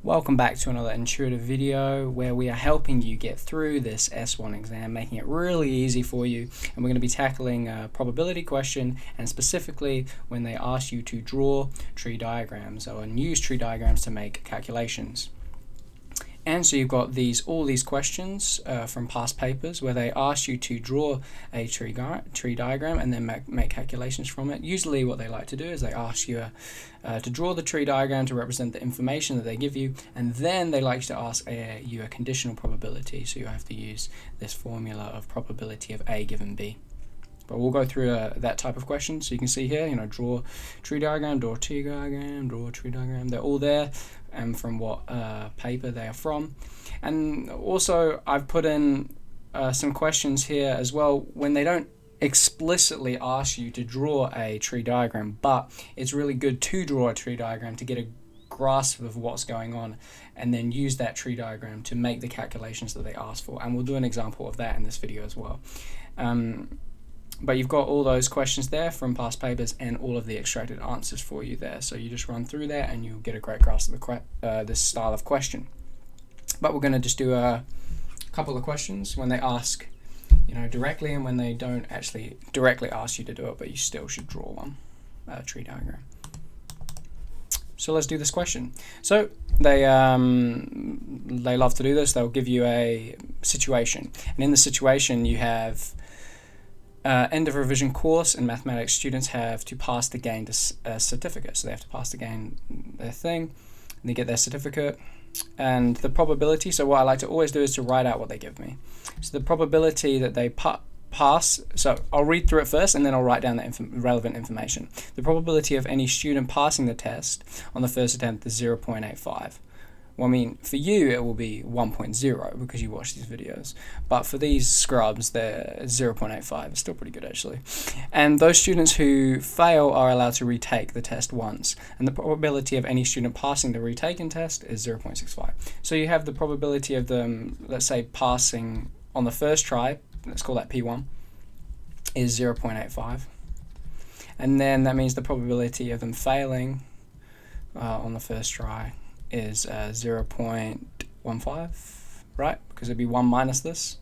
Welcome back to another intuitive video where we are helping you get through this S1 exam, making it really easy for you. And we're going to be tackling a probability question, and specifically when they ask you to draw tree diagrams and use tree diagrams to make calculations. And so you've got all these questions from past papers where they ask you to draw a tree diagram and then make calculations from it. Usually what they like to do is they ask you to draw the tree diagram to represent the information that they give you, and then they like to ask you a conditional probability. So you have to use this formula of probability of A given B. But we'll go through that type of question. So you can see here, draw tree diagram, draw tree diagram, draw tree diagram. They're all there and from what paper they are from. And also I've put in some questions here as well when they don't explicitly ask you to draw a tree diagram, but it's really good to draw a tree diagram to get a grasp of what's going on and then use that tree diagram to make the calculations that they ask for. And we'll do an example of that in this video as well. But you've got all those questions there from past papers and all of the extracted answers for you there. So you just run through there and you'll get a great grasp of this style of question. But we're going to just do a couple of questions when they ask, directly, and when they don't actually directly ask you to do it, but you still should draw one, tree diagram. So let's do this question. So they love to do this. They'll give you a situation, and in the situation you have end of revision course in mathematics. Students have to pass to gain a certificate. So they have to pass to gain their thing, and they get their certificate. And the probability, so what I like to always do is to write out what they give me. So the probability that they pass, so I'll read through it first and then I'll write down the relevant information. The probability of any student passing the test on the first attempt is 0.85. Well, I mean, for you it will be 1.0 because you watch these videos, but for these scrubs they're 0.85. It's still pretty good actually. And those students who fail are allowed to retake the test once, and the probability of any student passing the retaken test is 0.65. So you have the probability of them, let's say, passing on the first try, let's call that P1, is 0.85, and then that means the probability of them failing on the first try is 0.15, right? Because it'd be 1 minus this.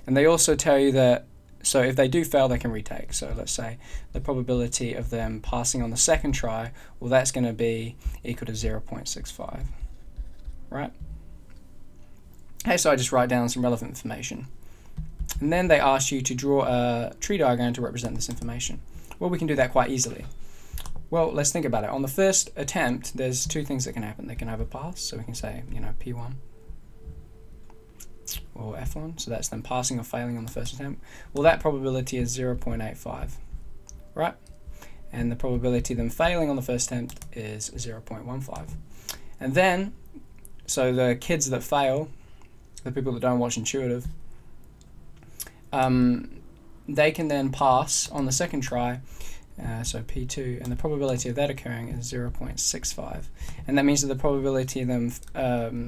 And they also tell you that, so if they do fail, they can retake. So let's say the probability of them passing on the second try, well, that's going to be equal to 0.65, right? Okay, so I just write down some relevant information. And then they ask you to draw a tree diagram to represent this information. Well, we can do that quite easily. Well, let's think about it. On the first attempt, there's two things that can happen. They can have a pass, so we can say, P1 or F1, so that's them passing or failing on the first attempt. Well, that probability is 0.85, right? And the probability of them failing on the first attempt is 0.15. And then, so the kids that fail, the people that don't watch intuitive, they can then pass on the second try, so P2, and the probability of that occurring is 0.65, and that means that the probability of them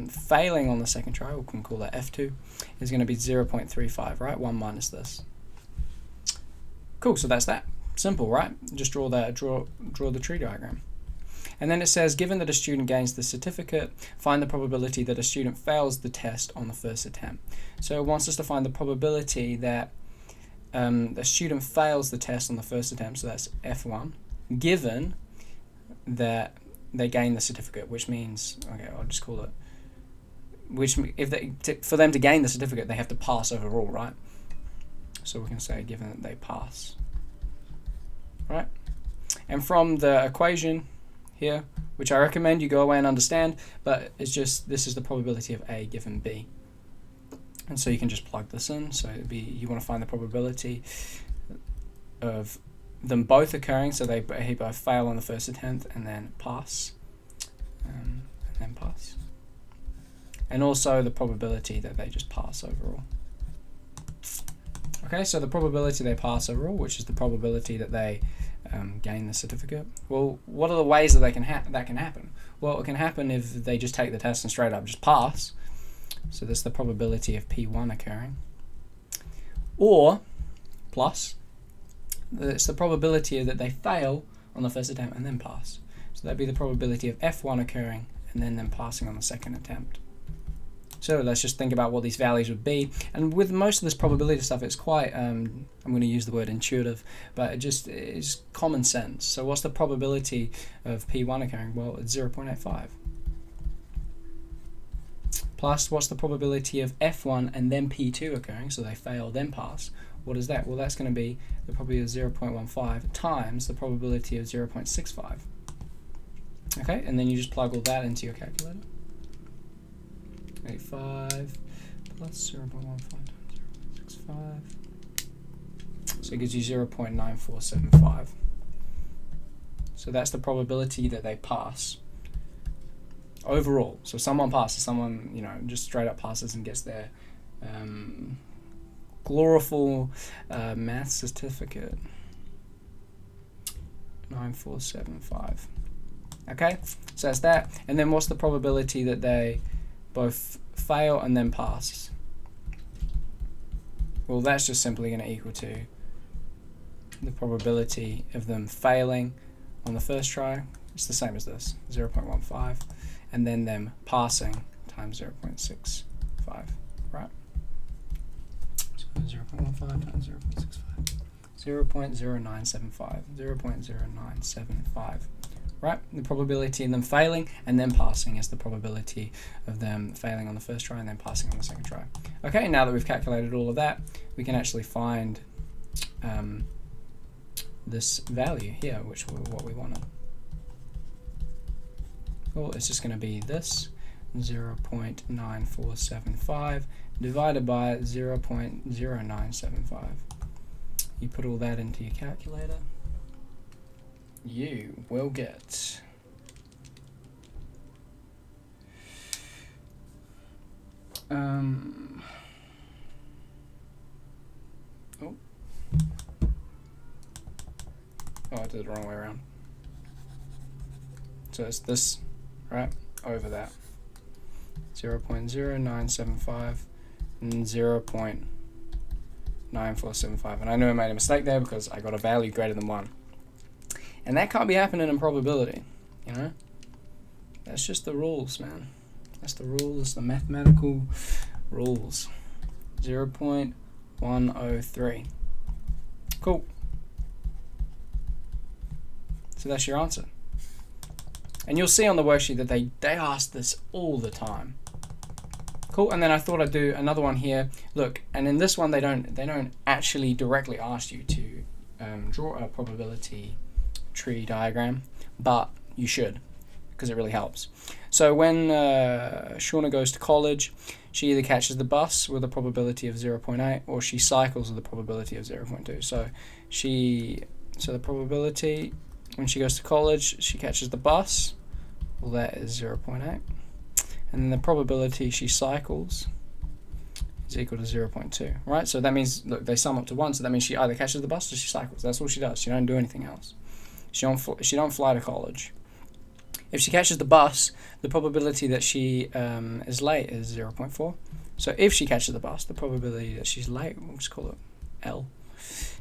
failing on the second try, we can call that F2, is going to be 0.35, right? 1 minus this. Cool, so that's that. Simple, right? Just draw the tree diagram. And then it says, given that a student gains the certificate, find the probability that a student fails the test on the first attempt. So it wants us to find the probability that the student fails the test on the first attempt, so that's F1, given that they gain the certificate, which means, okay, I'll just call it, for them to gain the certificate, they have to pass overall, right? So we can say given that they pass, right? And from the equation here, which I recommend you go away and understand, but it's just, this is the probability of A given B. And so you can just plug this in. So it'd be, you want to find the probability of them both occurring, so they both fail on the first attempt and then pass, and also the probability that they just pass overall. Okay, so the probability they pass overall, which is the probability that they gain the certificate. Well, what are the ways that that can happen? Well, it can happen if they just take the test and straight up just pass. So that's the probability of P1 occurring. Or, plus, it's the probability that they fail on the first attempt and then pass. So that'd be the probability of F1 occurring and then passing on the second attempt. So let's just think about what these values would be. And with most of this probability stuff, it's quite, I'm going to use the word intuitive, but it just is common sense. So what's the probability of P1 occurring? Well, it's 0.85. Plus, what's the probability of F1 and then P2 occurring? So they fail, then pass. What is that? Well, that's going to be the probability of 0.15 times the probability of 0.65. Okay, and then you just plug all that into your calculator. 85 plus 0.15 times 0.65. So it gives you 0.9475. So that's the probability that they pass overall. So someone passes, someone, you know, just straight up passes and gets their glorious math certificate. 9475. Okay, so that's that. And then what's the probability that they both fail and then pass? Well, that's just simply going to equal to the probability of them failing on the first try. It's the same as this, 0.15, and then them passing times 0.65, right? So 0.15 times 0.65, 0.0975, 0.0975. Right, the probability of them failing and then passing is the probability of them failing on the first try and then passing on the second try. Okay, now that we've calculated all of that, we can actually find this value here, which was what we wanted. Well, it's just going to be this 0.9475 divided by 0.0975. You put all that into your calculator. You will get I did it the wrong way around. So it's this, right, over that. 0.0975 and 0.9475. And I knew I made a mistake there because I got a value greater than 1. And that can't be happening in probability, you know? That's just the rules, man. That's the rules, the mathematical rules. 0.103. Cool. So that's your answer. And you'll see on the worksheet that they ask this all the time. Cool, and then I thought I'd do another one here. Look, and in this one they don't actually directly ask you to draw a probability tree diagram, but you should, because it really helps. So when Shauna goes to college, she either catches the bus with a probability of 0.8 or she cycles with a probability of 0.2. So the probability when she goes to college, she catches the bus, well, that is 0.8. And then the probability she cycles is equal to 0.2, right? So that means, look, they sum up to 1, so that means she either catches the bus or she cycles. That's all she does. She don't do anything else. She don't fly to college. If she catches the bus, the probability that she is late is 0.4. So if she catches the bus, the probability that she's late, we'll just call it L,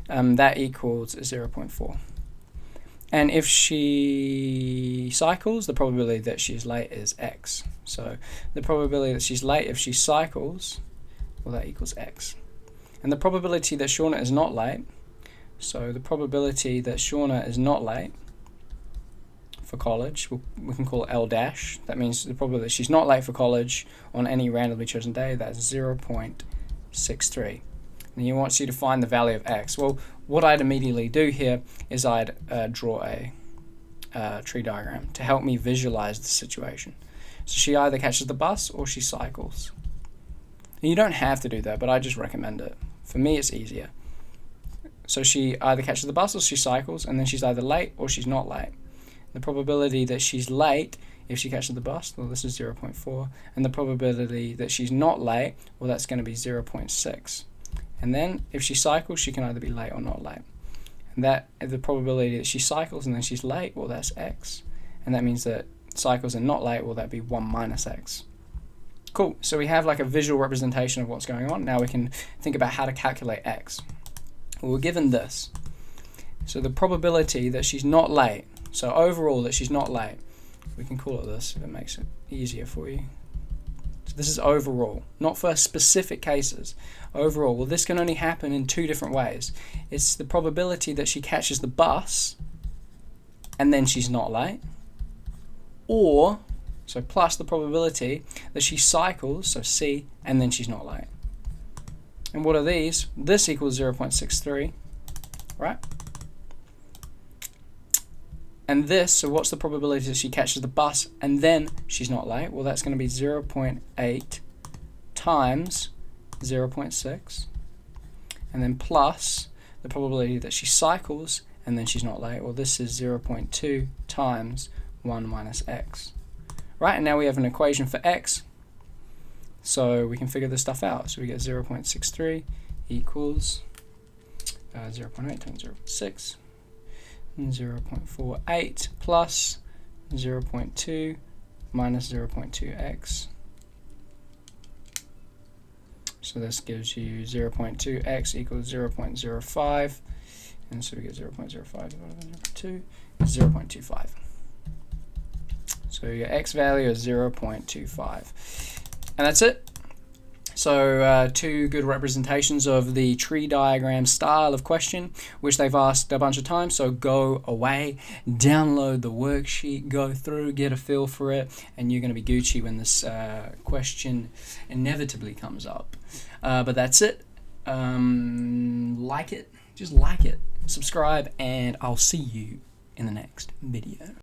that equals 0.4. And if she cycles, the probability that she's late is X. So the probability that she's late if she cycles, well, that equals X. And the probability that Shauna is not late, so the probability that Shauna is not late for college, we can call it L dash. That means the probability that she's not late for college on any randomly chosen day, that's 0.63. And you want you to find the value of X. Well, what I'd immediately do here is I'd draw a tree diagram to help me visualize the situation. So she either catches the bus or she cycles. And you don't have to do that, but I just recommend it. For me, it's easier. So she either catches the bus or she cycles, and then she's either late or she's not late. The probability that she's late if she catches the bus, well, this is 0.4. And the probability that she's not late, well, that's going to be 0.6. And then if she cycles, she can either be late or not late. And that the probability that she cycles and then she's late, well, that's X. And that means that cycles and not late, well, that'd be 1 minus X. Cool. So we have like a visual representation of what's going on. Now we can think about how to calculate X. Well, we're given this. So the probability that she's not late, so overall that she's not late, We can call it this if it makes it easier for you. So this is overall, not for specific cases. Overall, well, this can only happen in two different ways. It's the probability that she catches the bus and then she's not late, or, so plus the probability that she cycles, so C, and then she's not late. And what are these? This equals 0.63, right? And this, so what's the probability that she catches the bus and then she's not late? Well, that's going to be 0.8 times 0.6, and then plus the probability that she cycles and then she's not late. Well, this is 0.2 times 1 minus x. Right, and now we have an equation for x, so we can figure this stuff out. So we get 0.63 equals 0.8 times 0.6, 0.48 plus 0.2 minus 0.2x. So this gives you 0.2x equals 0.05, and so we get 0.05 divided by 0.2 is 0.25. So your x value is 0.25. And that's it. So two good representations of the tree diagram style of question, which they've asked a bunch of times. So go away, download the worksheet, go through, get a feel for it, and you're going to be Gucci when this question inevitably comes up. But that's it. Like it, just like it, subscribe, and I'll see you in the next video.